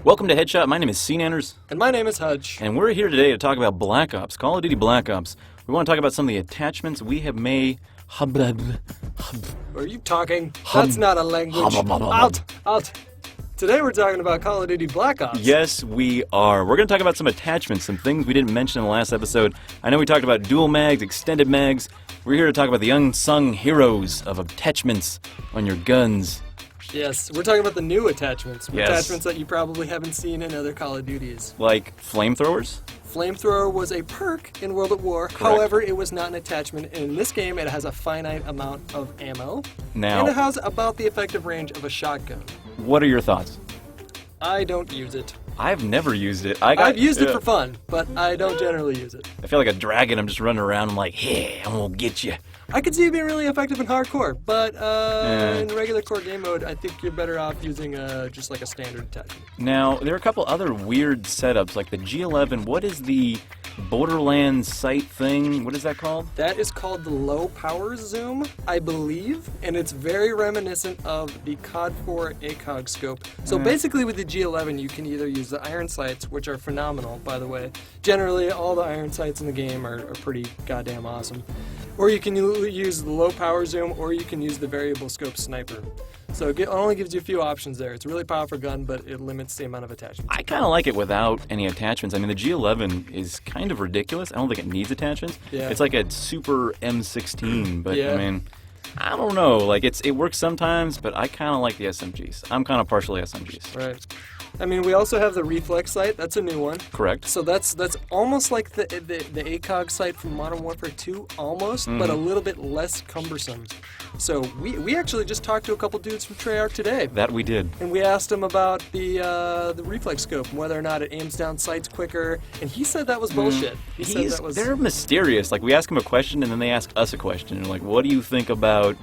Welcome to Headshot. My name is SeaNanners. And my name is Hutch. And we're here today to talk about Black Ops, Call of Duty Black Ops. We want to talk about some of the attachments we have made. Are you talking? That's not a language. Out. Today we're talking about Call of Duty Black Ops. Yes, we are. We're going to talk about some attachments, some things we didn't mention in the last episode. I know we talked about dual mags, extended mags. We're here to talk about the unsung heroes of attachments on your guns. Yes, we're talking about the new attachments. Yes. Attachments that you probably haven't seen in other Call of Duties. Like flamethrowers? Flamethrower was a perk in World at War. Correct. However, it was not an attachment. And in this game, it has a finite amount of ammo. Now, and it has about the effective range of a shotgun. what are your thoughts? I don't use it. I've never used it. I've used it for fun, but I don't generally use it. I feel like a dragon. I'm just running around. I'm like, hey, I'm going to get you. I could see it being really effective in hardcore, but in regular core game mode, I think you're better off using just like a standard attachment. Now, there are a couple other weird setups, like the G11. What is the Borderlands sight thing? What is that called? That is called the low power zoom, I believe, and it's very reminiscent of the COD 4 ACOG scope. So basically with the G11, you can either use the iron sights, which are phenomenal, by the way. Generally, all the iron sights in the game are pretty goddamn awesome. Or you can use the low power zoom, or you can use the variable scope sniper. So it only gives you a few options there. It's a really powerful gun, but it limits the amount of attachments. I kind of like it without any attachments. I mean, the G11 is kind of ridiculous. I don't think it needs attachments. Yeah. It's like a super M16, but Yeah. I mean, I don't know. Like it works sometimes, but I kind of like the SMGs. I'm kind of partially SMGs. Right. I mean, we also have the reflex sight. That's a new one. Correct. So that's almost like the ACOG sight from Modern Warfare 2, almost, but a little bit less cumbersome. So we actually just talked to a couple dudes from Treyarch today, That we did. and we asked them about the reflex scope and whether or not it aims down sights quicker, and he said that was bullshit. He said that was... They're mysterious. Like we ask them a question, and then they ask us a question. And like, what do you think about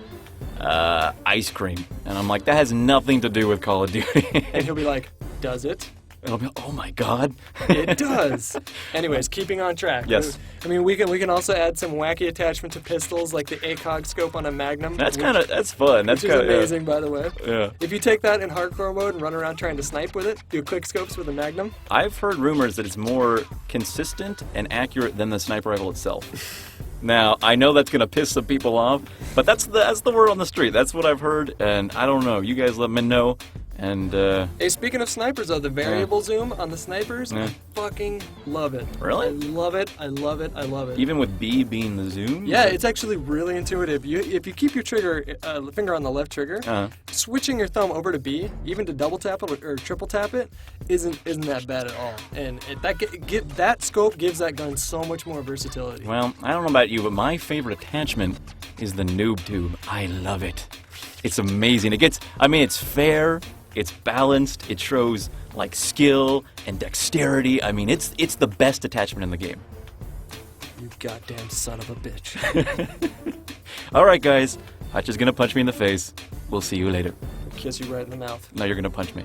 ice cream? And I'm like, that has nothing to do with Call of Duty. And he'll be like, does it? And I'll be like, oh my god. It does. Anyways, keeping on track. Yes. I mean, we can also add some wacky attachment to pistols, like the ACOG scope on a Magnum. That's fun. That's Which is kind of amazing, by the way. Yeah. If you take that in hardcore mode and run around trying to snipe with it, do quick scopes with a Magnum. I've heard rumors that it's more consistent and accurate than the sniper rifle itself. Now, I know that's going to piss some people off, but that's the word on the street. That's what I've heard, and I don't know. You guys let me know. And hey, speaking of snipers, though, the variable zoom on the snipers, I fucking love it. Really? I love it. I love it. I love it. even with B being the zoom? Yeah, it's actually really intuitive. If you keep your finger on the left trigger, switching your thumb over to B, even to double tap it or triple tap it, isn't that bad at all. And that scope gives that gun so much more versatility. Well, I don't know about you, but my favorite attachment is the noob tube. I love it. It's amazing. It's fair. It's balanced. It shows like skill and dexterity. I mean, it's the best attachment in the game. You goddamn son of a bitch. All right, guys. Hutch is gonna punch me in the face. We'll see you later. Kiss you right in the mouth. No, you're gonna punch me.